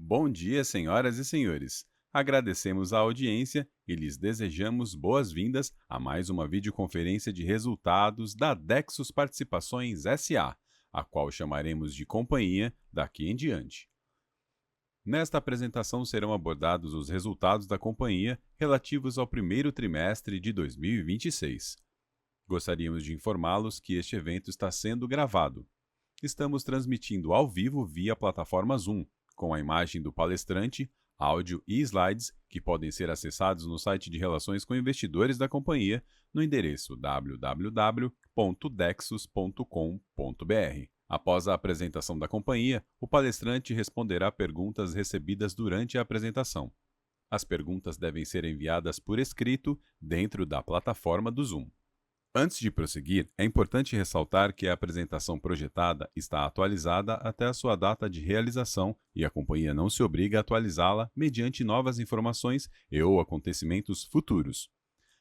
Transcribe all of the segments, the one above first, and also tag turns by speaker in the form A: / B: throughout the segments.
A: Bom dia, senhoras e senhores. Agradecemos a audiência e lhes desejamos boas-vindas a mais uma videoconferência de resultados da Dexus Participações SA, a qual chamaremos de companhia daqui em diante. Nesta apresentação serão abordados os resultados da companhia relativos ao primeiro trimestre de 2026. Gostaríamos de informá-los que este evento está sendo gravado. Estamos transmitindo ao vivo via plataforma Zoom, com a imagem do palestrante, áudio e slides que podem ser acessados no site de Relações com Investidores da companhia no endereço www.dexus.com.br. Após a apresentação da companhia, o palestrante responderá perguntas recebidas durante a apresentação. As perguntas devem ser enviadas por escrito dentro da plataforma do Zoom. Antes de prosseguir, é importante ressaltar que a apresentação projetada está atualizada até a sua data de realização e a companhia não se obriga a atualizá-la mediante novas informações e/ou acontecimentos futuros.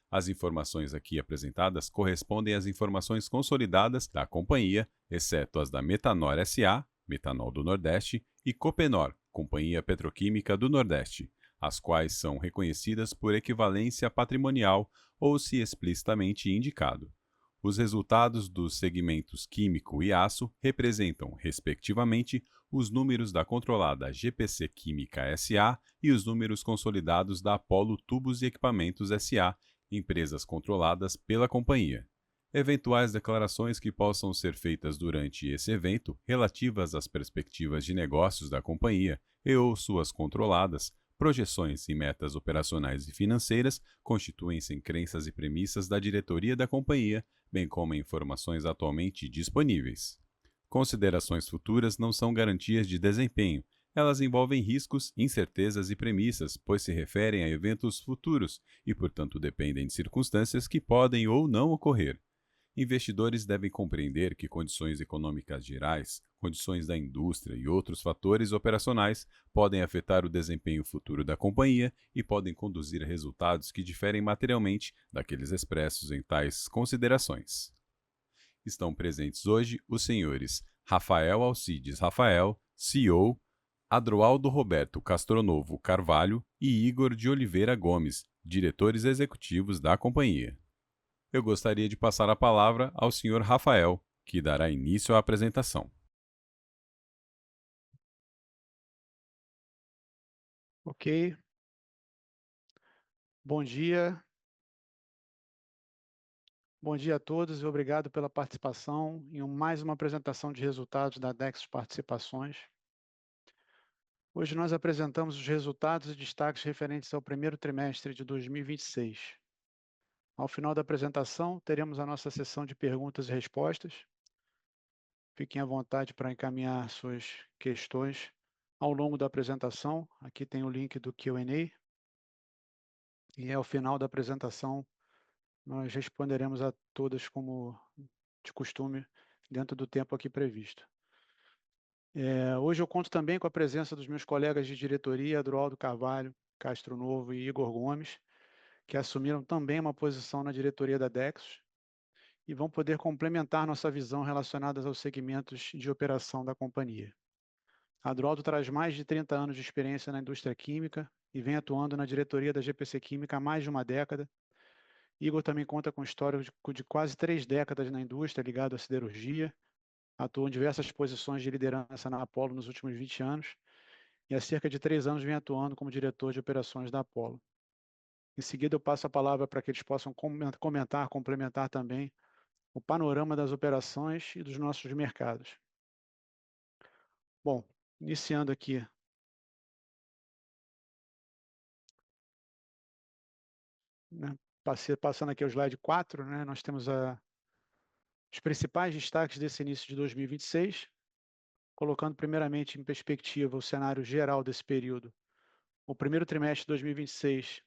A: As informações aqui apresentadas correspondem às informações consolidadas da companhia, exceto as da Metanor SA, Metanol do Nordeste, e Copenor, Companhia Petroquímica do Nordeste, as quais são reconhecidas por equivalência patrimonial ou se explicitamente indicado. Os resultados dos segmentos químico e aço representam, respectivamente, os números da controlada GPC Química SA e os números consolidados da Apollo Tubos e Equipamentos SA, empresas controladas pela companhia. Eventuais declarações que possam ser feitas durante esse evento relativas às perspectivas de negócios da companhia e/ou suas controladas, projeções e metas operacionais e financeiras constituem-se em crenças e premissas da diretoria da companhia, bem como em informações atualmente disponíveis. Considerações futuras não são garantias de desempenho. Elas envolvem riscos, incertezas e premissas, pois se referem a eventos futuros e, portanto, dependem de circunstâncias que podem ou não ocorrer. Investidores devem compreender que condições econômicas gerais, condições da indústria e outros fatores operacionais podem afetar o desempenho futuro da companhia e podem conduzir a resultados que diferem materialmente daqueles expressos em tais considerações. Estão presentes hoje os senhores Rafael Alcides Rafael, CEO, Adroaldo Roberto Castronovo Carvalho e Igor de Oliveira Gomes, diretores executivos da companhia. Eu gostaria de passar a palavra ao senhor Rafael, que dará início à apresentação.
B: Ok, bom dia. Bom dia a todos e obrigado pela participação em mais uma apresentação de resultados da Dexus Participações. Hoje nós apresentamos os resultados e destaques referentes ao primeiro trimestre de 2026. Ao final da apresentação, teremos a nossa sessão de perguntas e respostas. Fiquem à vontade para encaminhar suas questões ao longo da apresentação. Aqui tem o link do Q&A. E ao final da apresentação, nós responderemos a todas como de costume, dentro do tempo aqui previsto. Hoje eu conto também com a presença dos meus colegas de diretoria, Adroaldo Carvalho, Castro Novo e Igor Gomes, que assumiram também uma posição na diretoria da Dexus e vão poder complementar nossa visão relacionada aos segmentos de operação da companhia. Adroaldo traz mais de 30 anos de experiência na indústria química e vem atuando na diretoria da GPC Química há mais de uma década. Igor também conta com histórico de quase 3 décadas na indústria ligado à siderurgia, atuou em diversas posições de liderança na Apollo nos últimos 20 anos e há cerca de 3 anos vem atuando como diretor de operações da Apollo. Em seguida, eu passo a palavra para que eles possam comentar, complementar também o panorama das operações e dos nossos mercados. Bom, iniciando aqui, né, passando aqui ao slide 4, né, nós temos os principais destaques desse início de 2026, colocando primeiramente em perspectiva o cenário geral desse período. O primeiro trimestre de 2026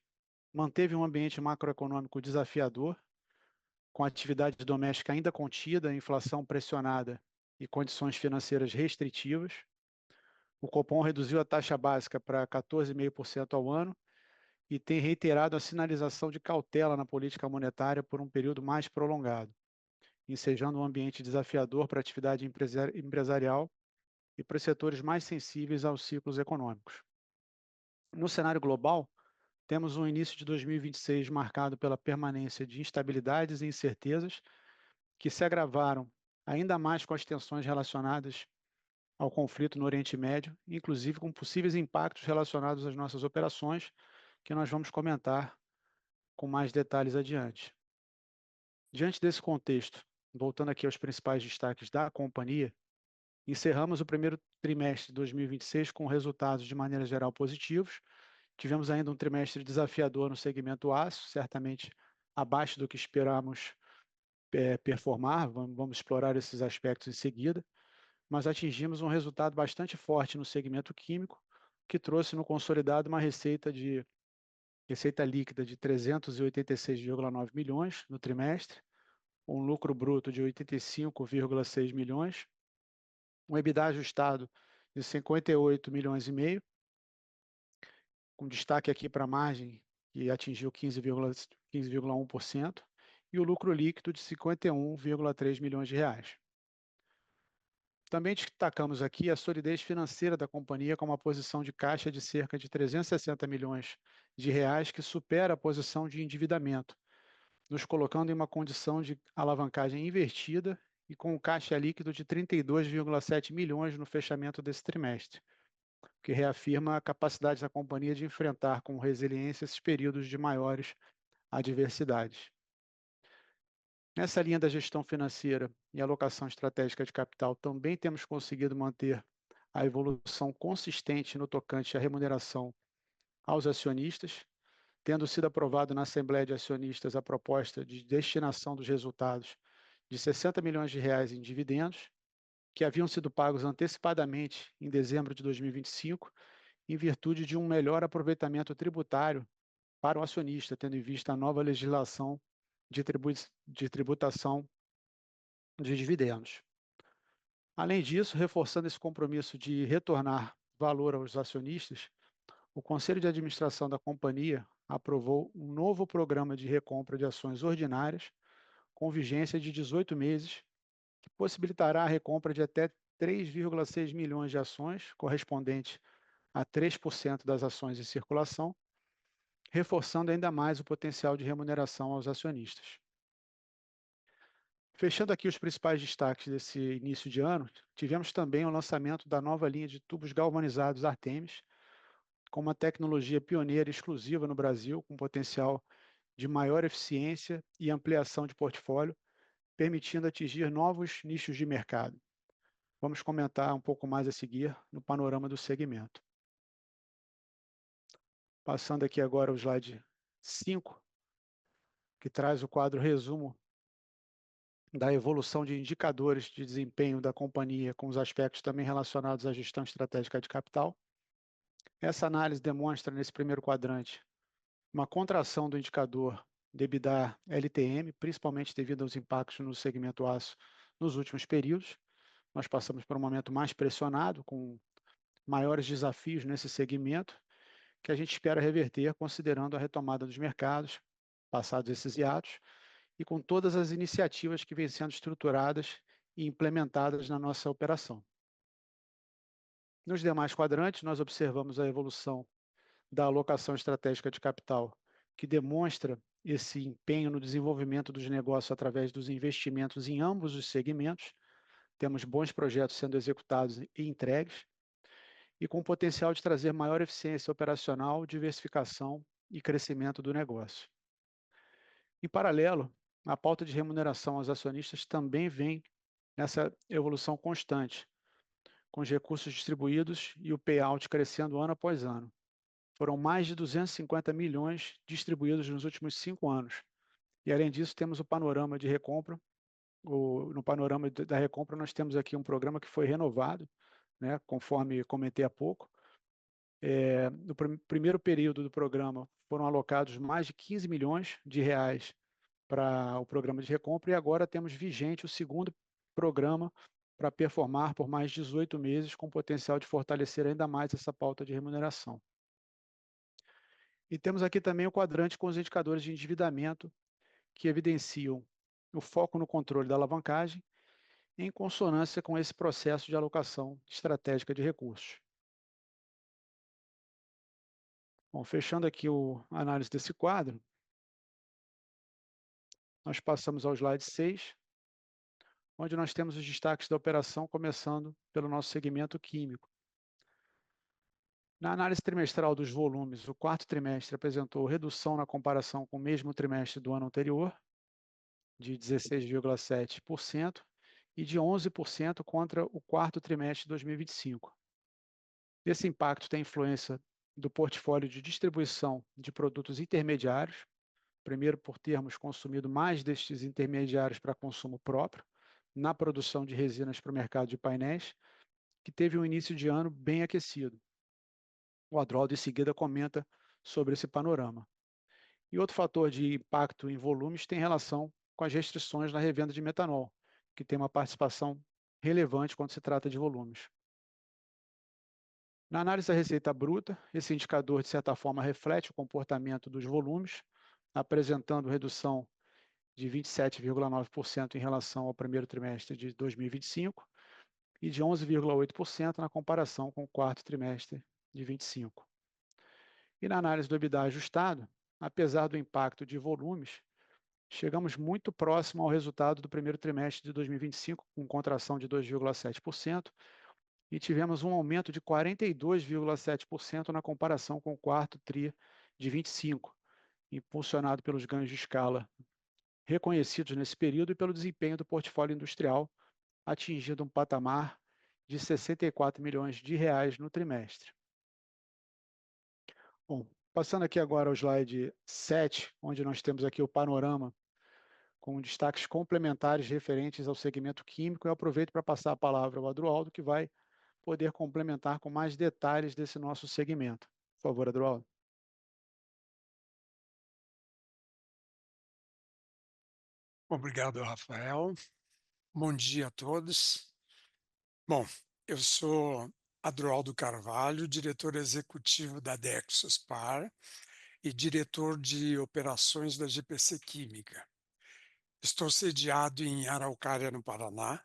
B: manteve um ambiente macroeconômico desafiador, com a atividade doméstica ainda contida, inflação pressionada e condições financeiras restritivas. O Copom reduziu a taxa básica para 14,5% ao ano e tem reiterado a sinalização de cautela na política monetária por um período mais prolongado, ensejando um ambiente desafiador para a atividade empresarial e para os setores mais sensíveis aos ciclos econômicos. No cenário global, temos um início de 2026 marcado pela permanência de instabilidades e incertezas que se agravaram ainda mais com as tensões relacionadas ao conflito no Oriente Médio, inclusive com possíveis impactos relacionados às nossas operações, que nós vamos comentar com mais detalhes adiante. Diante desse contexto, voltando aqui aos principais destaques da companhia, encerramos o primeiro trimestre de 2026 com resultados de maneira geral positivos. Tivemos ainda um trimestre desafiador no segmento aço, certamente abaixo do que esperamos performar, vamos explorar esses aspectos em seguida, mas atingimos um resultado bastante forte no segmento químico, que trouxe no consolidado uma receita líquida de 386,9 milhões no trimestre, um lucro bruto de 85,6 milhões, um EBITDA ajustado de 58 milhões e meio, com destaque aqui para a margem, que atingiu 15,1%, e o lucro líquido de 51,3 milhões de reais. Também destacamos aqui a solidez financeira da companhia com uma posição de caixa de cerca de 360 milhões de reais, que supera a posição de endividamento, nos colocando em uma condição de alavancagem invertida e com um caixa líquido de 32,7 milhões no fechamento desse trimestre, que reafirma a capacidade da companhia de enfrentar com resiliência esses períodos de maiores adversidades. Nessa linha da gestão financeira e alocação estratégica de capital, também temos conseguido manter a evolução consistente no tocante à remuneração aos acionistas, tendo sido aprovado na Assembleia de Acionistas a proposta de destinação dos resultados de 60 milhões de reais em dividendos, que haviam sido pagos antecipadamente em dezembro de 2025, em virtude de um melhor aproveitamento tributário para o acionista, tendo em vista a nova legislação de tributação de dividendos. Além disso, reforçando esse compromisso de retornar valor aos acionistas, o Conselho de Administração da companhia aprovou um novo programa de recompra de ações ordinárias, com vigência de 18 meses, que possibilitará a recompra de até 3,6 milhões de ações, correspondente a 3% das ações em circulação, reforçando ainda mais o potencial de remuneração aos acionistas. Fechando aqui os principais destaques desse início de ano, tivemos também o lançamento da nova linha de tubos galvanizados Artemis, com uma tecnologia pioneira e exclusiva no Brasil, com potencial de maior eficiência e ampliação de portfólio, permitindo atingir novos nichos de mercado. Vamos comentar um pouco mais a seguir no panorama do segmento. Passando aqui agora ao slide 5, que traz o quadro resumo da evolução de indicadores de desempenho da companhia, com os aspectos também relacionados à gestão estratégica de capital. Essa análise demonstra, nesse primeiro quadrante, uma contração do indicador de EBITDA LTM, principalmente devido aos impactos no segmento aço nos últimos períodos. Nós passamos por um momento mais pressionado, com maiores desafios nesse segmento, que a gente espera reverter considerando a retomada dos mercados, passados esses hiatos, e com todas as iniciativas que vêm sendo estruturadas e implementadas na nossa operação. Nos demais quadrantes, nós observamos a evolução da alocação estratégica de capital, que demonstra esse empenho no desenvolvimento dos negócios através dos investimentos em ambos os segmentos. Temos bons projetos sendo executados e entregues, e com potencial de trazer maior eficiência operacional, diversificação e crescimento do negócio. Em paralelo, a pauta de remuneração aos acionistas também vem nessa evolução constante, com os recursos distribuídos e o payout crescendo ano após ano. Foram mais de 250 milhões distribuídos nos últimos 5 anos. E, além disso, temos o panorama de recompra. No panorama da recompra, nós temos aqui um programa que foi renovado, né, conforme comentei há pouco. No primeiro período do programa, foram alocados mais de 15 milhões de reais para o programa de recompra, e agora temos vigente o segundo programa para performar por mais 18 meses, com potencial de fortalecer ainda mais essa pauta de remuneração. E temos aqui também o quadrante com os indicadores de endividamento, que evidenciam o foco no controle da alavancagem, em consonância com esse processo de alocação estratégica de recursos. Bom, fechando aqui a análise desse quadro, nós passamos ao slide 6, onde nós temos os destaques da operação, começando pelo nosso segmento químico. Na análise trimestral dos volumes, o quarto trimestre apresentou redução na comparação com o mesmo trimestre do ano anterior, de 16,7% e de 11% contra o quarto trimestre de 2025. Esse impacto tem influência do portfólio de distribuição de produtos intermediários, primeiro por termos consumido mais destes intermediários para consumo próprio, na produção de resinas para o mercado de painéis, que teve um início de ano bem aquecido. O Adroaldo, em seguida, comenta sobre esse panorama. E outro fator de impacto em volumes tem relação com as restrições na revenda de metanol, que tem uma participação relevante quando se trata de volumes. Na análise da receita bruta, esse indicador, de certa forma, reflete o comportamento dos volumes, apresentando redução de 27,9% em relação ao primeiro trimestre de 2025 e de 11,8% na comparação com o quarto trimestre de 2025. E na análise do EBITDA ajustado, apesar do impacto de volumes, chegamos muito próximo ao resultado do primeiro trimestre de 2025, com contração de 2,7%, e tivemos um aumento de 42,7% na comparação com o quarto TRI de 25, impulsionado pelos ganhos de escala reconhecidos nesse período e pelo desempenho do portfólio industrial, atingindo um patamar de 64 milhões de reais no trimestre. Bom, passando aqui agora ao slide 7, onde nós temos aqui o panorama com destaques complementares referentes ao segmento químico, eu aproveito para passar a palavra ao Adroaldo, que vai poder complementar com mais detalhes desse nosso segmento. Por favor, Adroaldo.
C: Obrigado, Rafael. Bom dia a todos. Bom, eu sou Adroaldo Carvalho, diretor executivo da Dexospar e diretor de operações da GPC Química. Estou sediado em Araucária, no Paraná,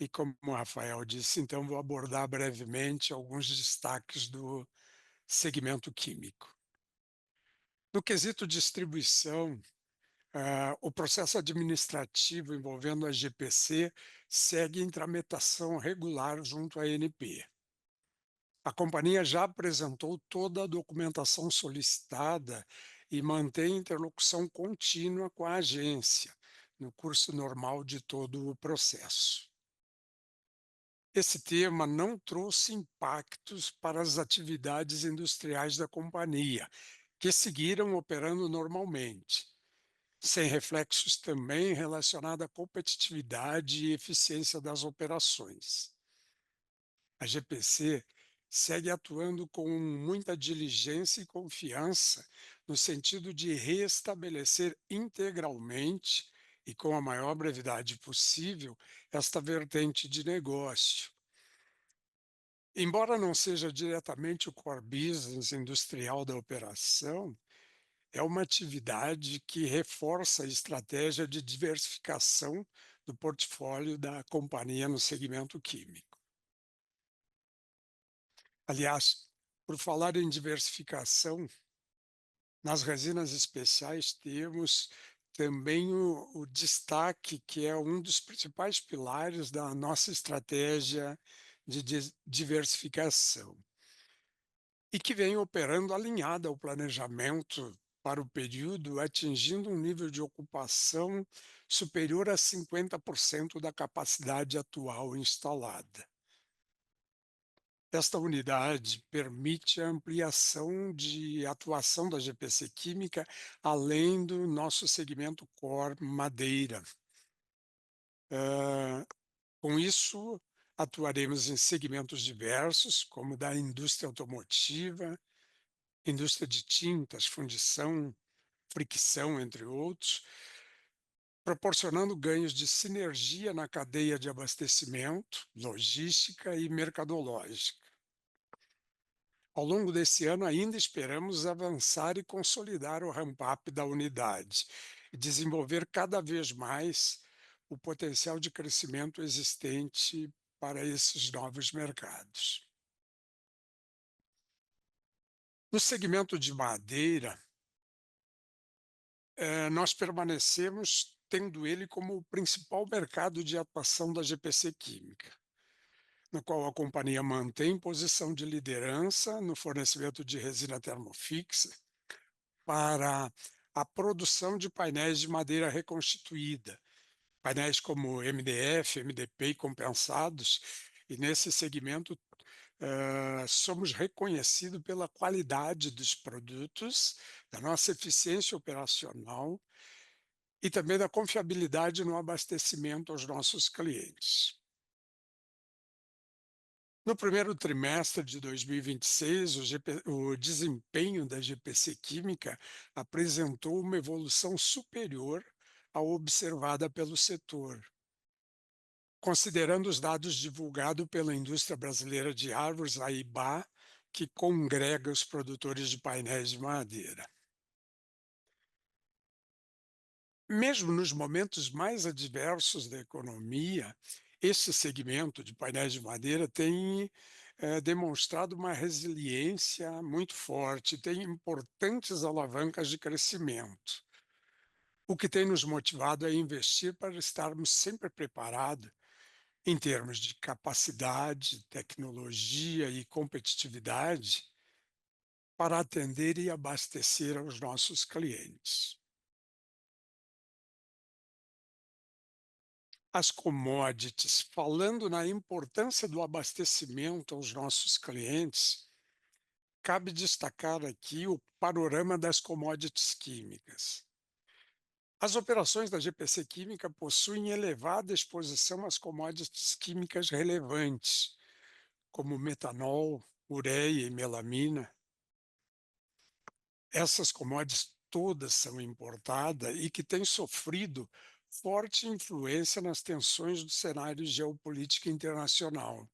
C: e como o Rafael disse, então vou abordar brevemente alguns destaques do segmento químico. No quesito distribuição, o processo administrativo envolvendo a GPC segue em tramitação regular junto à ANP. A companhia já apresentou toda a documentação solicitada e mantém interlocução contínua com a agência, no curso normal de todo o processo. Esse tema não trouxe impactos para as atividades industriais da companhia, que seguiram operando normalmente, sem reflexos também relacionados à competitividade e eficiência das operações. A GPC segue atuando com muita diligência e confiança no sentido de restabelecer integralmente e com a maior brevidade possível esta vertente de negócio. Embora não seja diretamente o core business industrial da operação, é uma atividade que reforça a estratégia de diversificação do portfólio da companhia no segmento químico. Aliás, por falar em diversificação, nas resinas especiais temos também o destaque, que é um dos principais pilares da nossa estratégia de diversificação, e que vem operando alinhada ao planejamento para o período, atingindo um nível de ocupação superior a 50% da capacidade atual instalada. Esta unidade permite a ampliação de atuação da GPC Química além do nosso segmento core madeira. Com isso, atuaremos em segmentos diversos, como da indústria automotiva, indústria de tintas, fundição, fricção, entre outros, proporcionando ganhos de sinergia na cadeia de abastecimento, logística e mercadológica. Ao longo desse ano, ainda esperamos avançar e consolidar o ramp-up da unidade e desenvolver cada vez mais o potencial de crescimento existente para esses novos mercados. No segmento de madeira, nós permanecemos tendo ele como o principal mercado de atuação da GPC Química, no qual a companhia mantém posição de liderança no fornecimento de resina termofixa para a produção de painéis de madeira reconstituída, painéis como MDF, MDP e compensados, e nesse segmento somos reconhecidos pela qualidade dos produtos, da nossa eficiência operacional e também da confiabilidade no abastecimento aos nossos clientes. No primeiro trimestre de 2026, o desempenho da GPC Química apresentou uma evolução superior à observada pelo setor. Considerando os dados divulgados pela Indústria Brasileira de Árvores, a IBA, que congrega os produtores de painéis de madeira. Mesmo nos momentos mais adversos da economia, esse segmento de painéis de madeira tem demonstrado uma resiliência muito forte, tem importantes alavancas de crescimento, o que tem nos motivado a investir para estarmos sempre preparados em termos de capacidade, tecnologia e competitividade para atender e abastecer aos nossos clientes. As commodities, falando na importância do abastecimento aos nossos clientes, cabe destacar aqui o panorama das commodities químicas. As operações da GPC Química possuem elevada exposição às commodities químicas relevantes, como metanol, ureia e melamina. Essas commodities todas são importadas e que têm sofrido forte influência nas tensões do cenário geopolítico internacional,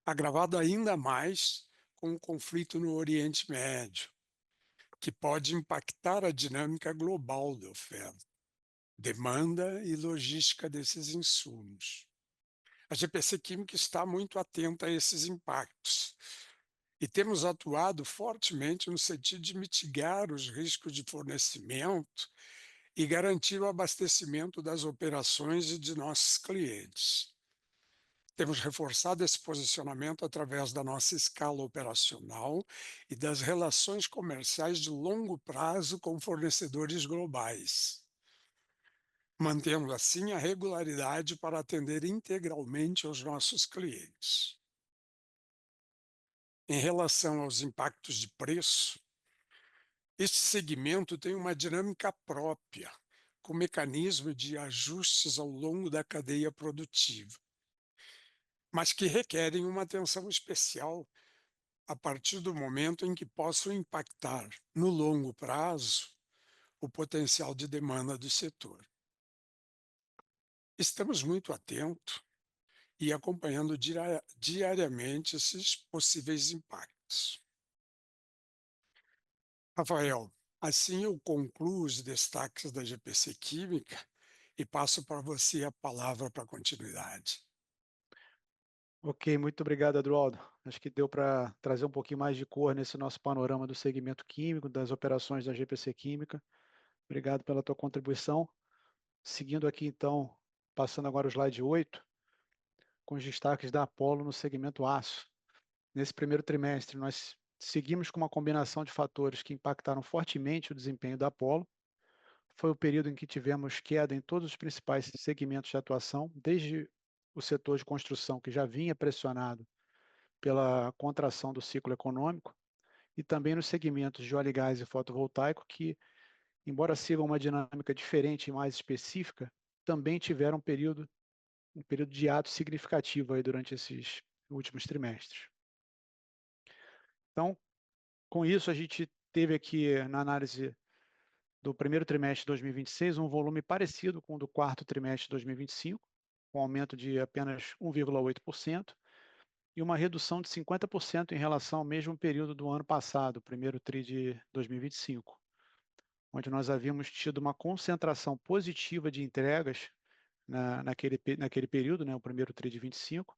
C: agravado ainda mais com o conflito no Oriente Médio, que pode impactar a dinâmica global da oferta, demanda e logística desses insumos. A GPC Química está muito atenta a esses impactos e temos atuado fortemente no sentido de mitigar os riscos de fornecimento e garantir o abastecimento das operações e de nossos clientes. Temos reforçado esse posicionamento através da nossa escala operacional e das relações comerciais de longo prazo com fornecedores globais, mantendo assim a regularidade para atender integralmente aos nossos clientes. Em relação aos impactos de preço, este segmento tem uma dinâmica própria, com mecanismo de ajustes ao longo da cadeia produtiva, mas que requerem uma atenção especial a partir do momento em que possam impactar, no longo prazo, o potencial de demanda do setor. Estamos muito atentos e acompanhando diariamente esses possíveis impactos. Rafael, assim eu concluo os destaques da GPC Química e passo para você a palavra para a continuidade.
B: Ok, muito obrigado, Adroaldo. Acho que deu para trazer um pouquinho mais de cor nesse nosso panorama do segmento químico, das operações da GPC Química. Obrigado pela tua contribuição. Seguindo aqui, então, passando agora o slide 8, com os destaques da Apollo no segmento aço. Nesse primeiro trimestre, nós seguimos com uma combinação de fatores que impactaram fortemente o desempenho da Apollo. Foi o período em que tivemos queda em todos os principais segmentos de atuação, desde o setor de construção, que já vinha pressionado pela contração do ciclo econômico, e também nos segmentos de óleo e gás e fotovoltaico, que, embora sigam uma dinâmica diferente e mais específica, também tiveram um período de ato significativo aí durante esses últimos trimestres. Então, com isso, a gente teve aqui na análise do primeiro trimestre de 2026 um volume parecido com o do quarto trimestre de 2025, com aumento de apenas 1,8%, e uma redução de 50% em relação ao mesmo período do ano passado, primeiro TRI de 2025, onde nós havíamos tido uma concentração positiva de entregas naquele período, né, o primeiro TRI de 25,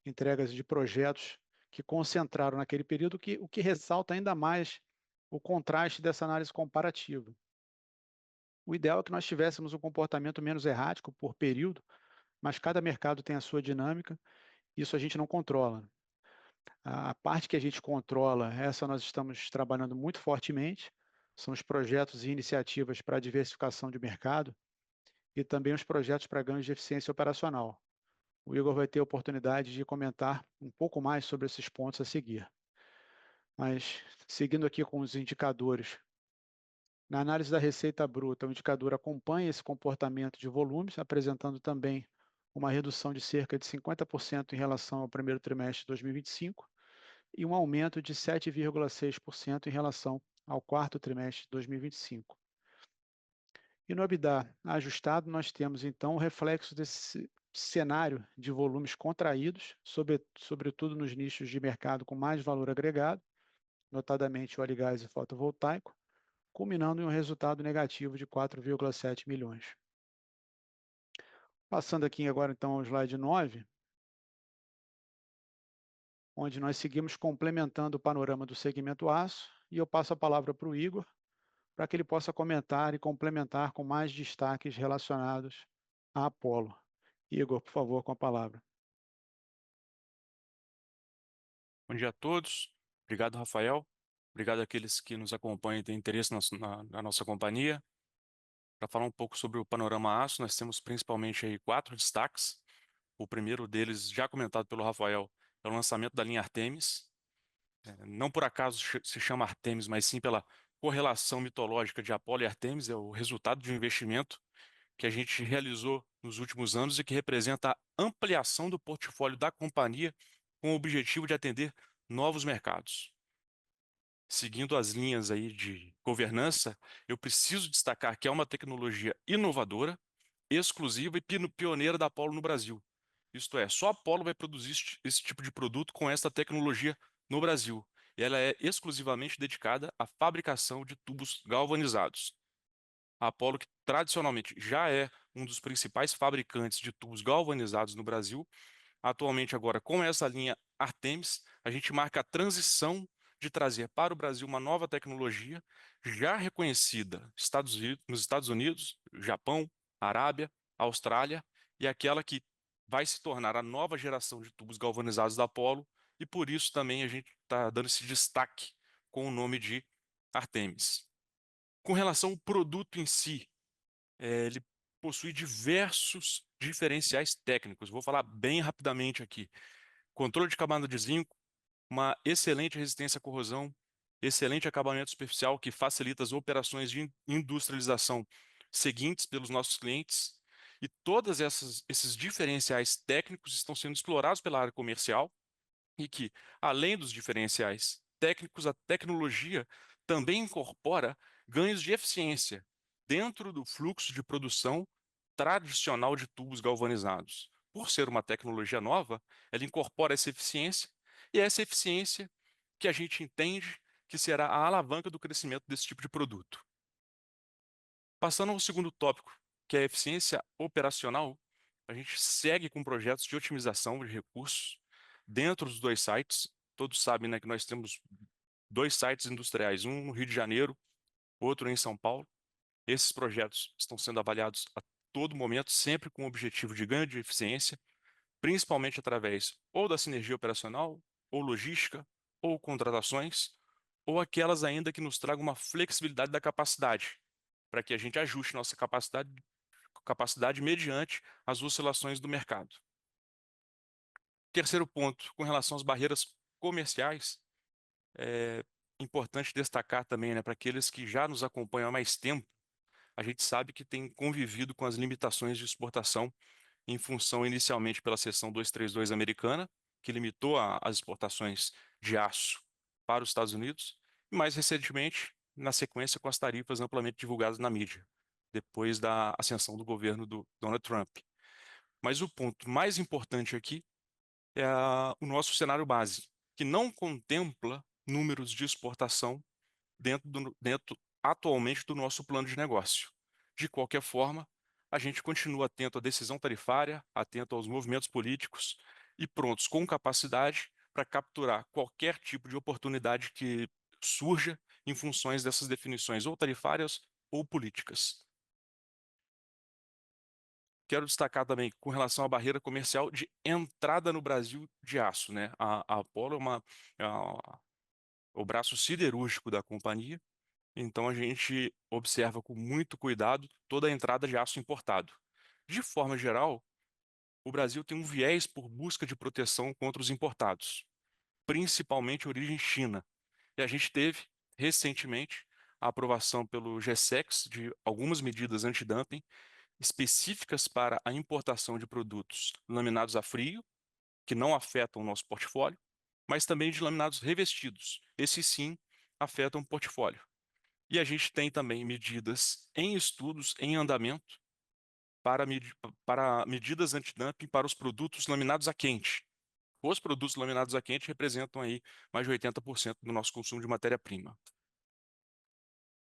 B: entregas de projetos que concentraram naquele período, o que ressalta ainda mais o contraste dessa análise comparativa. O ideal é que nós tivéssemos um comportamento menos errático por período, mas cada mercado tem a sua dinâmica, isso a gente não controla. A parte que a gente controla, essa nós estamos trabalhando muito fortemente, são os projetos e iniciativas para a diversificação de mercado e também os projetos para ganhos de eficiência operacional. O Igor vai ter a oportunidade de comentar um pouco mais sobre esses pontos a seguir. Mas, seguindo aqui com os indicadores, na análise da receita bruta, o indicador acompanha esse comportamento de volumes, apresentando também uma redução de cerca de 50% em relação ao primeiro trimestre de 2025 e um aumento de 7,6% em relação ao quarto trimestre de 2025. E no EBITDA ajustado, nós temos então o reflexo desse cenário de volumes contraídos, sobretudo nos nichos de mercado com mais valor agregado, notadamente óleo e gás e fotovoltaico, culminando em um resultado negativo de 4,7 milhões. Passando aqui agora então ao slide 9, onde nós seguimos complementando o panorama do segmento aço, e eu passo a palavra para o Igor, para que ele possa comentar e complementar com mais destaques relacionados à Apollo. Igor, por favor, com a palavra.
D: Bom dia a todos. Obrigado, Rafael. Obrigado àqueles que nos acompanham e têm interesse na nossa companhia. Para falar um pouco sobre o panorama aço, nós temos principalmente aí 4 destaques. O primeiro deles, já comentado pelo Rafael, é o lançamento da linha Artemis. Não por acaso se chama Artemis, mas sim pela correlação mitológica de Apolo e Artemis, é o resultado de um investimento que a gente realizou nos últimos anos e que representa a ampliação do portfólio da companhia com o objetivo de atender novos mercados. Seguindo as linhas aí de governança, eu preciso destacar que é uma tecnologia inovadora, exclusiva e pioneira da Apollo no Brasil. Isto é, só a Apollo vai produzir esse tipo de produto com essa tecnologia no Brasil. E ela é exclusivamente dedicada à fabricação de tubos galvanizados. A Apollo, que tradicionalmente já é um dos principais fabricantes de tubos galvanizados no Brasil, atualmente agora com essa linha Artemis, a gente marca a transição de trazer para o Brasil uma nova tecnologia já reconhecida nos Estados Unidos, Japão, Arábia, Austrália, e aquela que vai se tornar a nova geração de tubos galvanizados da Apollo, e por isso também a gente está dando esse destaque com o nome de Artemis. Com relação ao produto em si, ele possui diversos diferenciais técnicos. Vou falar bem rapidamente aqui. Controle de camada de zinco, uma excelente resistência à corrosão, excelente acabamento superficial que facilita as operações de industrialização seguintes pelos nossos clientes. E todos esses diferenciais técnicos estão sendo explorados pela área comercial e que, além dos diferenciais técnicos, a tecnologia também incorpora ganhos de eficiência dentro do fluxo de produção tradicional de tubos galvanizados. Por ser uma tecnologia nova, ela incorpora essa eficiência, e é essa eficiência que a gente entende que será a alavanca do crescimento desse tipo de produto. Passando ao segundo tópico, que é a eficiência operacional, a gente segue com projetos de otimização de recursos dentro dos 2 sites. Todos sabem, né, que nós temos 2 sites industriais, um no Rio de Janeiro, outro em São Paulo. Esses projetos estão sendo avaliados a todo momento, sempre com o objetivo de ganho de eficiência, principalmente através ou da sinergia operacional, ou logística, ou contratações, ou aquelas ainda que nos tragam uma flexibilidade da capacidade, para que a gente ajuste nossa capacidade mediante as oscilações do mercado. Terceiro ponto, com relação às barreiras comerciais, é importante destacar também, né, para aqueles que já nos acompanham há mais tempo, a gente sabe que tem convivido com as limitações de exportação em função inicialmente pela seção 232 americana, que limitou as exportações de aço para os Estados Unidos, e mais recentemente, na sequência com as tarifas amplamente divulgadas na mídia, depois da ascensão do governo do Donald Trump. Mas o ponto mais importante aqui é o nosso cenário base, que não contempla números de exportação dentro atualmente do nosso plano de negócio. De qualquer forma, a gente continua atento à decisão tarifária, atento aos movimentos políticos e prontos com capacidade para capturar qualquer tipo de oportunidade que surja em funções dessas definições ou tarifárias ou políticas. Quero destacar também com relação à barreira comercial de entrada no Brasil de aço, né? A Apollo é o braço siderúrgico da companhia, então a gente observa com muito cuidado toda a entrada de aço importado. De forma geral, o Brasil tem um viés por busca de proteção contra os importados, principalmente origem China. E a gente teve, recentemente, a aprovação pelo GSEX de algumas medidas antidumping específicas para a importação de produtos laminados a frio, que não afetam o nosso portfólio, mas também de laminados revestidos. Esses sim afetam o portfólio. E a gente tem também medidas em estudos, em andamento, para medidas antidumping para os produtos laminados a quente. Os produtos laminados a quente representam aí mais de 80% do nosso consumo de matéria-prima.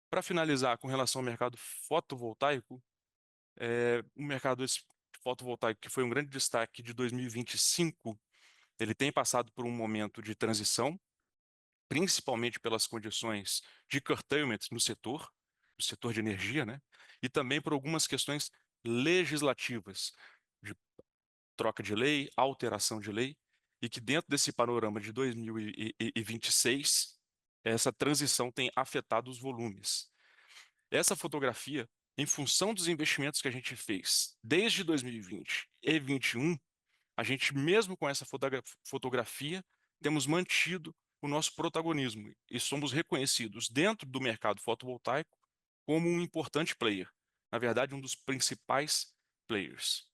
D: Para finalizar, com relação ao mercado fotovoltaico, o mercado fotovoltaico, que foi um grande destaque de 2025, ele tem passado por um momento de transição, principalmente pelas condições de curtailment no setor de energia, né? E também por algumas questões legislativas, de troca de lei, alteração de lei, e que dentro desse panorama de 2026, essa transição tem afetado os volumes. Essa fotografia, em função dos investimentos que a gente fez desde 2020 e 2021, a gente, mesmo com essa fotografia, temos mantido o nosso protagonismo e somos reconhecidos dentro do mercado fotovoltaico como um importante player. Na verdade, um dos principais players.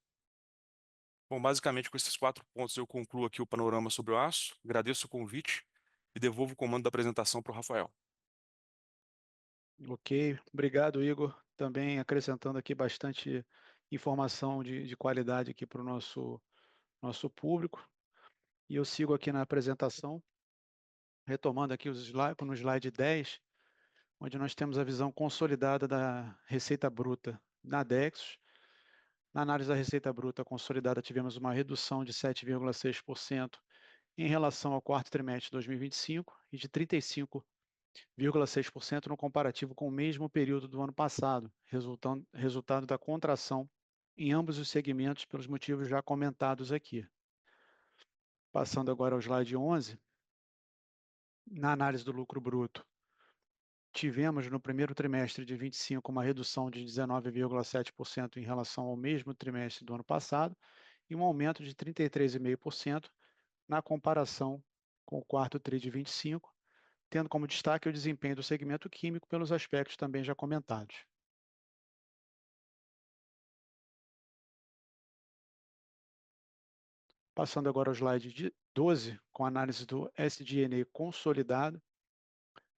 D: Bom, basicamente com esses 4 pontos eu concluo aqui o panorama sobre o aço, agradeço o convite e devolvo o comando da apresentação para o Rafael.
B: Ok, obrigado, Igor. Também acrescentando aqui bastante informação de qualidade aqui para o nosso público. E eu sigo aqui na apresentação, retomando aqui os slides, no slide 10, onde nós temos a visão consolidada da receita bruta na Dexos. Na análise da receita bruta consolidada, tivemos uma redução de 7,6% em relação ao quarto trimestre de 2025 e de 35,6% no comparativo com o mesmo período do ano passado, resultado da contração em ambos os segmentos pelos motivos já comentados aqui. Passando agora ao slide 11, na análise do lucro bruto, tivemos no primeiro trimestre de 25 uma redução de 19,7% em relação ao mesmo trimestre do ano passado e um aumento de 33,5% na comparação com o quarto tri de 25, tendo como destaque o desempenho do segmento químico pelos aspectos também já comentados. Passando agora ao slide 12, com a análise do SG&A consolidado,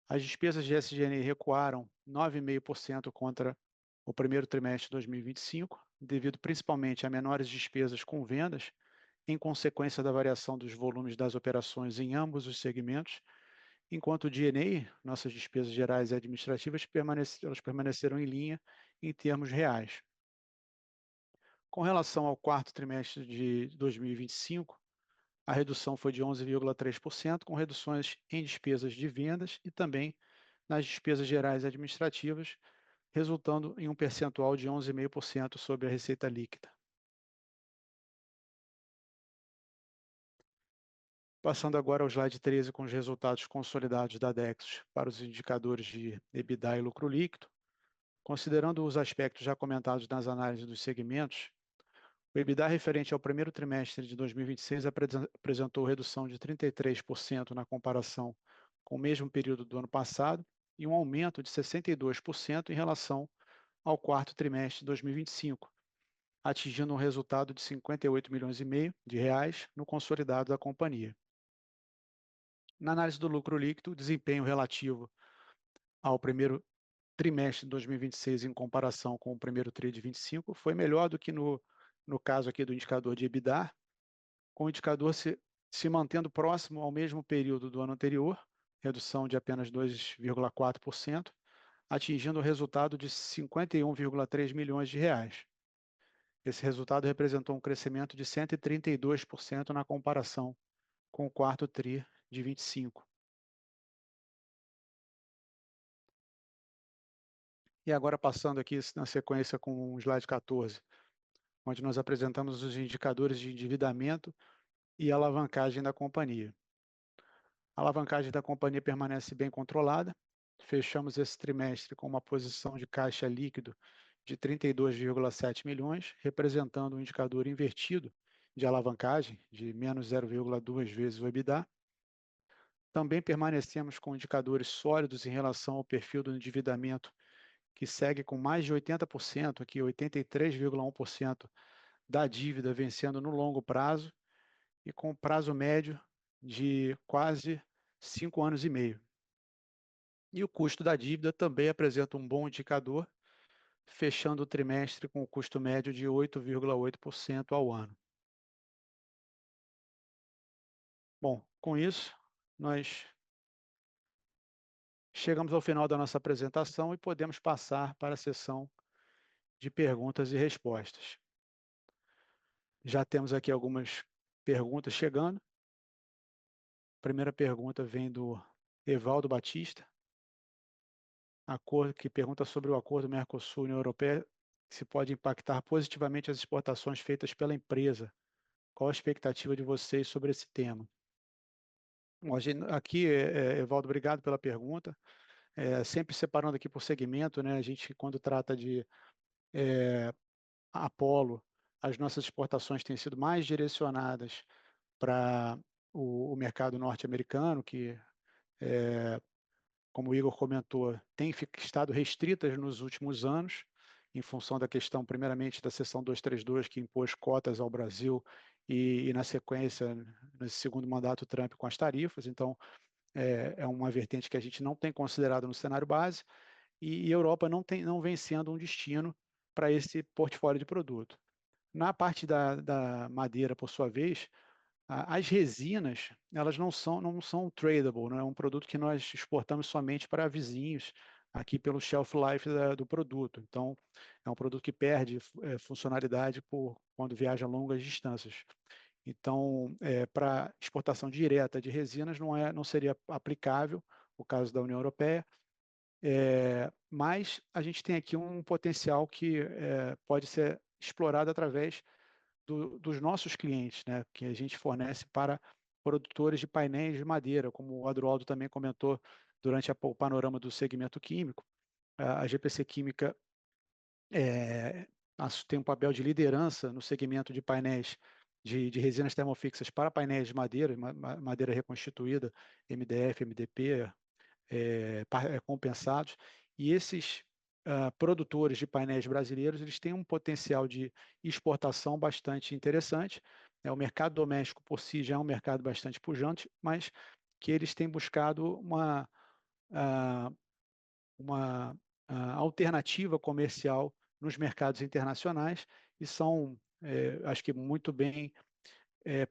B: as despesas de SG&A recuaram 9,5% contra o primeiro trimestre de 2025, devido principalmente a menores despesas com vendas, em consequência da variação dos volumes das operações em ambos os segmentos, enquanto o D&A, nossas despesas gerais e administrativas, elas permaneceram em linha em termos reais. Com relação ao quarto trimestre de 2025, a redução foi de 11,3%, com reduções em despesas de vendas e também nas despesas gerais e administrativas, resultando em um percentual de 11,5% sobre a receita líquida. Passando agora ao slide 13 com os resultados consolidados da Dexos para os indicadores de EBITDA e lucro líquido. Considerando os aspectos já comentados nas análises dos segmentos, o EBITDA referente ao primeiro trimestre de 2026 apresentou redução de 33% na comparação com o mesmo período do ano passado e um aumento de 62% em relação ao quarto trimestre de 2025, atingindo um resultado de 58 milhões e meio de reais no consolidado da companhia. Na análise do lucro líquido, o desempenho relativo ao primeiro trimestre de 2026 em comparação com o primeiro tri de 25 foi melhor do que no caso aqui do indicador de EBITDA, com o indicador se mantendo próximo ao mesmo período do ano anterior, redução de apenas 2,4%, atingindo o resultado de 51,3 milhões de reais. Esse resultado representou um crescimento de 132% na comparação com o quarto TRI de 25. E agora passando aqui na sequência com o slide 14, onde nós apresentamos os indicadores de endividamento e alavancagem da companhia. A alavancagem da companhia permanece bem controlada. Fechamos esse trimestre com uma posição de caixa líquido de 32,7 milhões, representando um indicador invertido de alavancagem de menos 0,2 vezes o EBITDA. Também permanecemos com indicadores sólidos em relação ao perfil do endividamento, que segue com mais de 80%, aqui 83,1% da dívida vencendo no longo prazo e com prazo médio de quase 5 anos e meio. E o custo da dívida também apresenta um bom indicador, fechando o trimestre com o custo médio de 8,8% ao ano. Bom, com isso, nós chegamos ao final da nossa apresentação e podemos passar para a sessão de perguntas e respostas. Já temos aqui algumas perguntas chegando. A primeira pergunta vem do Evaldo Batista, que pergunta sobre o acordo Mercosul-União Europeia, se pode impactar positivamente as exportações feitas pela empresa. Qual a expectativa de vocês sobre esse tema? Bom, aqui, Evaldo, obrigado pela pergunta. Sempre separando aqui por segmento, né? A gente, quando trata de Apollo, as nossas exportações têm sido mais direcionadas para o mercado norte-americano, que, como o Igor comentou, tem estado restritas nos últimos anos, em função da questão, primeiramente, da seção 232, que impôs cotas ao Brasil, e na sequência, nesse segundo mandato Trump, com as tarifas. Então, é uma vertente que a gente não tem considerado no cenário base, e a Europa não vem sendo um destino para esse portfólio de produto. Na parte da madeira, por sua vez, as resinas, elas não são tradable, né? É um produto que nós exportamos somente para vizinhos, aqui pelo shelf life do produto. Então, é um produto que perde funcionalidade quando viaja longas distâncias. Então, para exportação direta de resinas não seria aplicável o caso da União Europeia, mas a gente tem aqui um potencial que pode ser explorado através dos nossos clientes, né, que a gente fornece para produtores de painéis de madeira, como o Adroaldo também comentou durante o panorama do segmento químico. A GPC Química tem um papel de liderança no segmento de painéis de resinas termofixas para painéis de madeira, madeira reconstituída, MDF, MDP, compensados, e esses produtores de painéis brasileiros, eles têm um potencial de exportação bastante interessante. O mercado doméstico por si já é um mercado bastante pujante, mas que eles têm buscado uma alternativa comercial nos mercados internacionais e são, acho que muito bem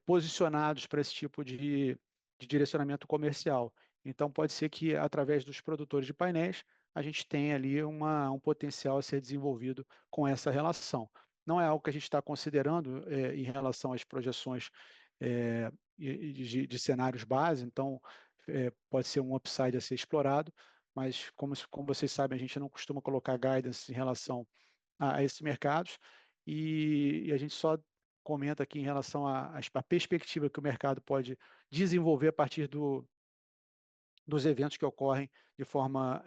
B: posicionados para esse tipo de direcionamento comercial. Então, pode ser que, através dos produtores de painéis, a gente tenha ali um potencial a ser desenvolvido com essa relação. Não é algo que a gente está considerando em relação às projeções de cenários base, então pode ser um upside a ser explorado, mas como vocês sabem, a gente não costuma colocar guidance em relação a esses mercados, e a gente só comenta aqui em relação à perspectiva que o mercado pode desenvolver a partir dos eventos que ocorrem de forma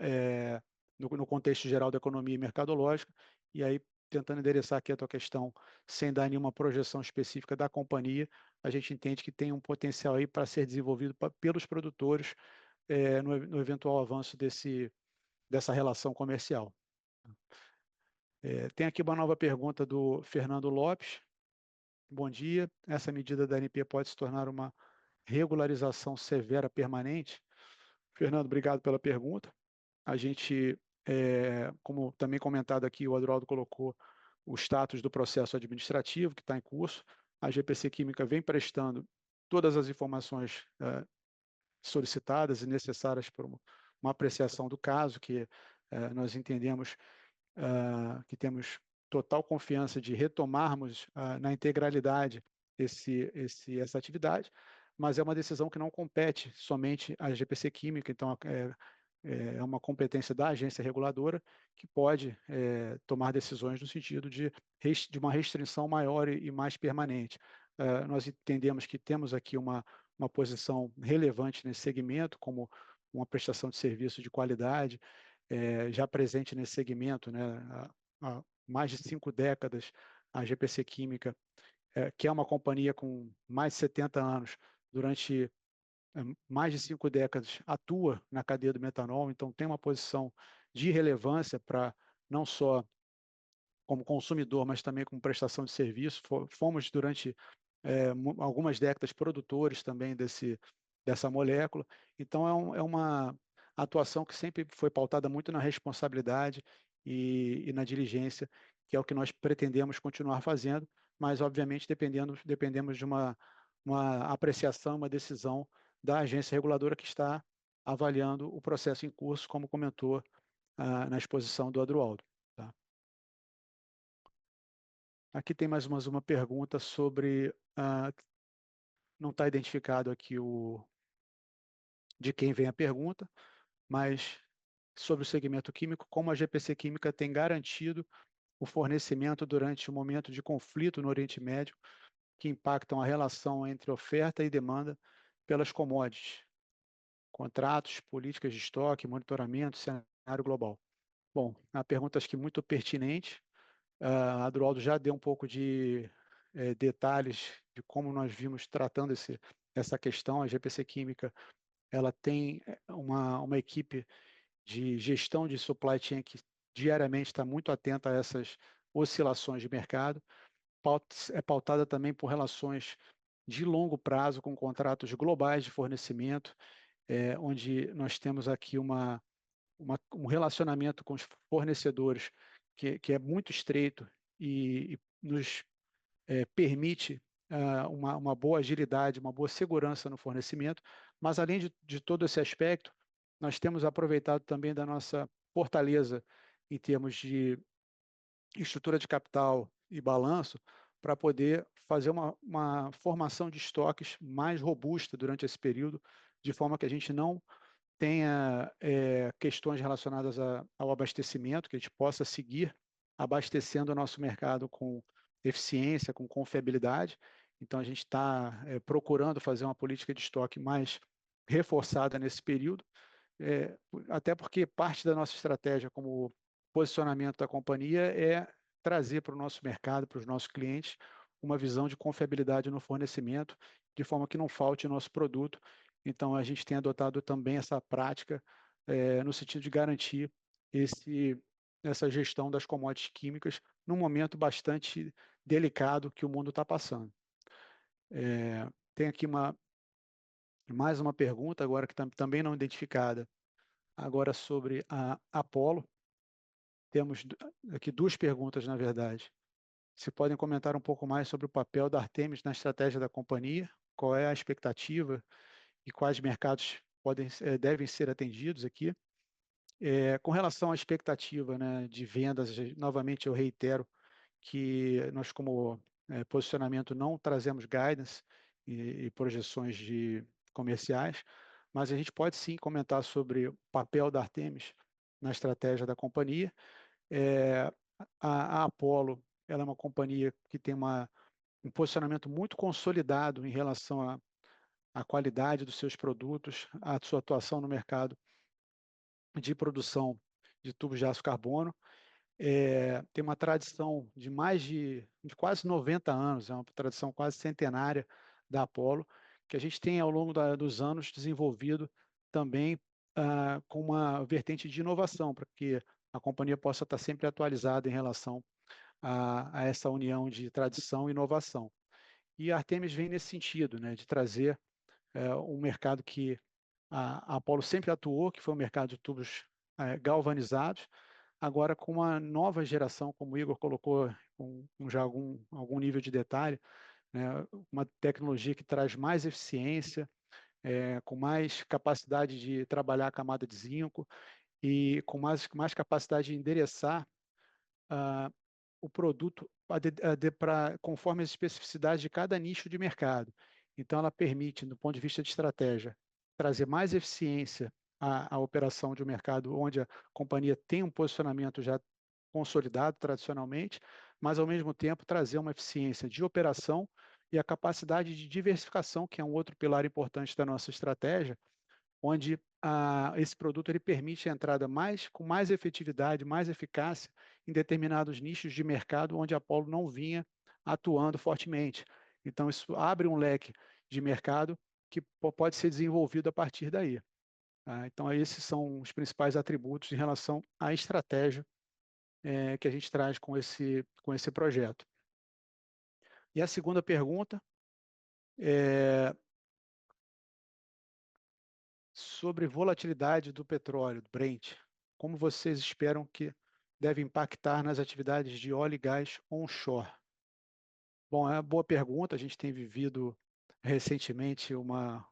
B: no contexto geral da economia e mercadológica, e aí tentando endereçar aqui a tua questão sem dar nenhuma projeção específica da companhia, a gente entende que tem um potencial aí para ser desenvolvido pelos produtores no eventual avanço dessa relação comercial. Tem aqui uma nova pergunta do Fernando Lopes. Bom dia. Essa medida da ANP pode se tornar uma regularização severa permanente? Fernando, obrigado pela pergunta. A gente, como também comentado aqui, o Adroaldo colocou o status do processo administrativo que está em curso. A GPC Química vem prestando todas as informações solicitadas e necessárias para uma apreciação do caso, que nós entendemos que temos total confiança de retomarmos na integralidade essa atividade, mas é uma decisão que não compete somente à GPC Química, então é uma competência da agência reguladora que pode tomar decisões no sentido de uma restrição maior e mais permanente. Nós entendemos que temos aqui uma posição relevante nesse segmento, como uma prestação de serviço de qualidade, já presente nesse segmento, né, há mais de 5 décadas. A GPC Química, que é uma companhia com mais de 70 anos, durante mais de 5 décadas, atua na cadeia do metanol, então tem uma posição de relevância para não só como consumidor, mas também como prestação de serviço. Fomos durante algumas décadas produtores também dessa molécula. Então é uma atuação que sempre foi pautada muito na responsabilidade e na diligência, que é o que nós pretendemos continuar fazendo, mas obviamente dependemos de uma apreciação, uma decisão da agência reguladora que está avaliando o processo em curso, como comentou na exposição do Adroaldo. Tá? Aqui tem mais uma pergunta sobre, não está identificado aqui de quem vem a pergunta, mas sobre o segmento químico, como a GPC Química tem garantido o fornecimento durante o momento de conflito no Oriente Médio, que impactam a relação entre oferta e demanda pelas commodities, contratos, políticas de estoque, monitoramento, cenário global. Bom, a pergunta acho que muito pertinente. A Adroaldo já deu um pouco de detalhes de como nós vimos tratando essa questão. A GPC Química ela tem uma equipe de gestão de supply chain que diariamente está muito atenta a essas oscilações de mercado. É pautada também por relações de longo prazo com contratos globais de fornecimento, onde nós temos aqui um relacionamento com os fornecedores que é muito estreito e nos permite uma boa agilidade, uma boa segurança no fornecimento, mas além de todo esse aspecto, nós temos aproveitado também da nossa fortaleza em termos de estrutura de capital e balanço para poder fazer uma formação de estoques mais robusta durante esse período, de forma que a gente não tenha questões relacionadas ao abastecimento, que a gente possa seguir abastecendo o nosso mercado com eficiência, com confiabilidade. Então, a gente está procurando fazer uma política de estoque mais reforçada nesse período, até porque parte da nossa estratégia como posicionamento da companhia é trazer para o nosso mercado, para os nossos clientes, uma visão de confiabilidade no fornecimento, de forma que não falte o nosso produto. Então, a gente tem adotado também essa prática no sentido de garantir essa gestão das commodities químicas num momento bastante delicado que o mundo está passando. Tem aqui mais uma pergunta, agora que também não identificada, agora sobre a Apollo. Temos aqui 2 perguntas, na verdade. Se podem comentar um pouco mais sobre o papel da Artemis na estratégia da companhia, qual é a expectativa e quais mercados devem ser atendidos aqui. Com relação à expectativa, né, de vendas, novamente eu reitero que nós, como posicionamento, não trazemos guidance e projeções comerciais, mas a gente pode sim comentar sobre o papel da Artemis na estratégia da companhia. A Apollo ela é uma companhia que tem um posicionamento muito consolidado em relação à qualidade dos seus produtos, à sua atuação no mercado de produção de tubos de aço carbono. Tem uma tradição de de quase 90 anos, é uma tradição quase centenária da Apollo, que a gente tem ao longo dos anos desenvolvido também com uma vertente de inovação, para que a companhia possa estar sempre atualizada em relação a essa união de tradição e inovação. E a Artemis vem nesse sentido, né, de trazer um mercado que a Apollo sempre atuou, que foi o mercado de tubos galvanizados, agora com uma nova geração, como o Igor colocou com já algum nível de detalhe, né, uma tecnologia que traz mais eficiência, com mais capacidade de trabalhar a camada de zinco e com mais capacidade de endereçar o produto conforme as especificidades de cada nicho de mercado. Então, ela permite, do ponto de vista de estratégia, trazer mais eficiência à operação de um mercado onde a companhia tem um posicionamento já consolidado tradicionalmente, mas, ao mesmo tempo, trazer uma eficiência de operação e a capacidade de diversificação, que é um outro pilar importante da nossa estratégia, onde esse produto ele permite a entrada com mais efetividade, mais eficácia em determinados nichos de mercado onde a Apollo não vinha atuando fortemente. Então, isso abre um leque de mercado que pode ser desenvolvido a partir daí. Tá? Então, esses são os principais atributos em relação à estratégia que a gente traz com esse projeto. E a segunda pergunta é sobre volatilidade do petróleo, do Brent. Como vocês esperam que deve impactar nas atividades de óleo e gás onshore? Bom, é uma boa pergunta. A gente tem vivido recentemente uma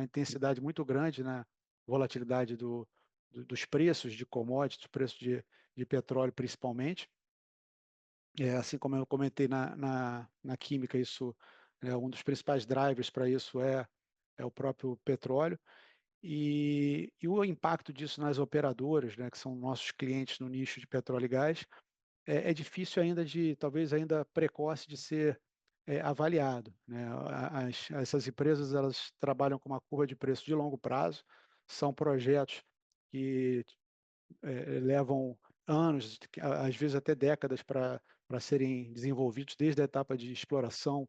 B: intensidade muito grande na volatilidade dos preços de commodities, preço de petróleo principalmente. Assim como eu comentei na química, isso um dos principais drivers para isso é o próprio petróleo. E o impacto disso nas operadoras, né, que são nossos clientes no nicho de petróleo e gás, é difícil ainda talvez ainda precoce de ser avaliado, né? Essas empresas elas trabalham com uma curva de preço de longo prazo, são projetos que levam anos, às vezes até décadas para serem desenvolvidos desde a etapa de exploração,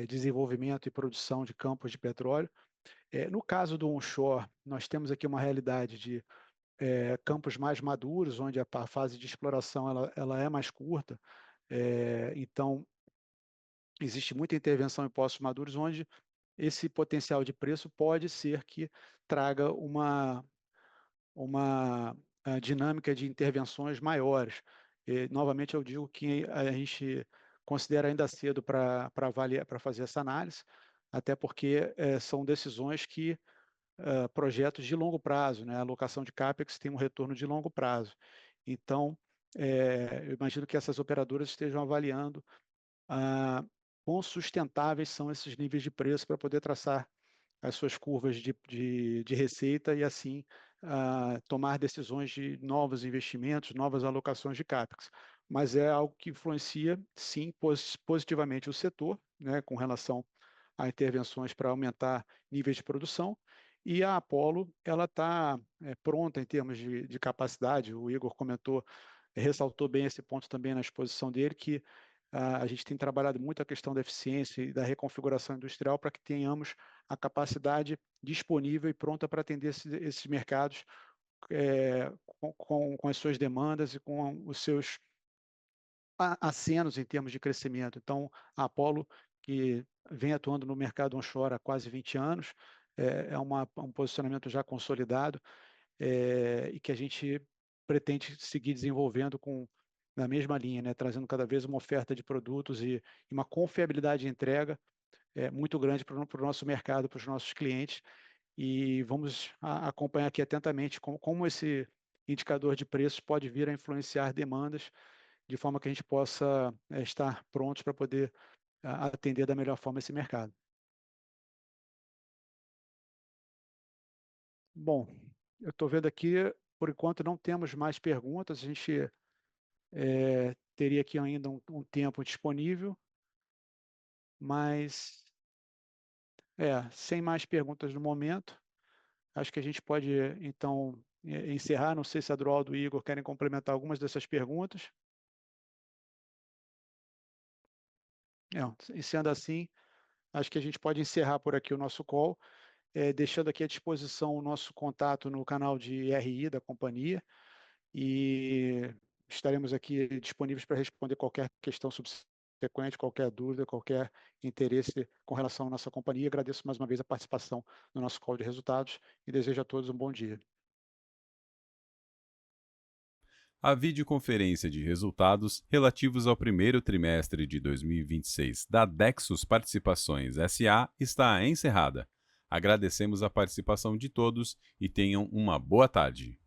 B: desenvolvimento e produção de campos de petróleo. No caso do onshore, nós temos aqui uma realidade de campos mais maduros, onde a fase de exploração ela é mais curta, então existe muita intervenção em poços maduros, onde esse potencial de preço pode ser que traga uma dinâmica de intervenções maiores. Novamente, eu digo que a gente considera ainda cedo para avaliar, para fazer essa análise, até porque são decisões que projetos de longo prazo, né? A alocação de CAPEX tem um retorno de longo prazo. Então, eu imagino que essas operadoras estejam avaliando quão sustentáveis são esses níveis de preço para poder traçar as suas curvas de receita e, assim, tomar decisões de novos investimentos, novas alocações de CAPEX. Mas é algo que influencia, sim, positivamente o setor, né, com relação a intervenções para aumentar níveis de produção, e a Apollo ela está pronta em termos de capacidade. O Igor comentou, ressaltou bem esse ponto também na exposição dele, que a gente tem trabalhado muito a questão da eficiência e da reconfiguração industrial para que tenhamos a capacidade disponível e pronta para atender esses mercados com as suas demandas e com os seus acenos em termos de crescimento. Então, a Apollo, que vem atuando no mercado onshore há quase 20 anos, é um posicionamento já consolidado, e que a gente pretende seguir desenvolvendo na mesma linha, né, trazendo cada vez uma oferta de produtos e uma confiabilidade de entrega muito grande para o nosso mercado, para os nossos clientes, e vamos acompanhar aqui atentamente como esse indicador de preços pode vir a influenciar demandas, de forma que a gente possa estar prontos para poder atender da melhor forma esse mercado. Bom, eu estou vendo aqui, por enquanto não temos mais perguntas, a gente teria aqui ainda um tempo disponível, mas sem mais perguntas no momento, acho que a gente pode então encerrar. Não sei se a Adroaldo e o Igor querem complementar algumas dessas perguntas. E sendo assim, acho que a gente pode encerrar por aqui o nosso call, deixando aqui à disposição o nosso contato no canal de RI da companhia, e estaremos aqui disponíveis para responder qualquer questão subsequente, qualquer dúvida, qualquer interesse com relação à nossa companhia. Agradeço mais uma vez a participação no nosso call de resultados e desejo a todos um bom dia.
A: A videoconferência de resultados relativos ao primeiro trimestre de 2026 da Dexus Participações S.A. está encerrada. Agradecemos a participação de todos e tenham uma boa tarde.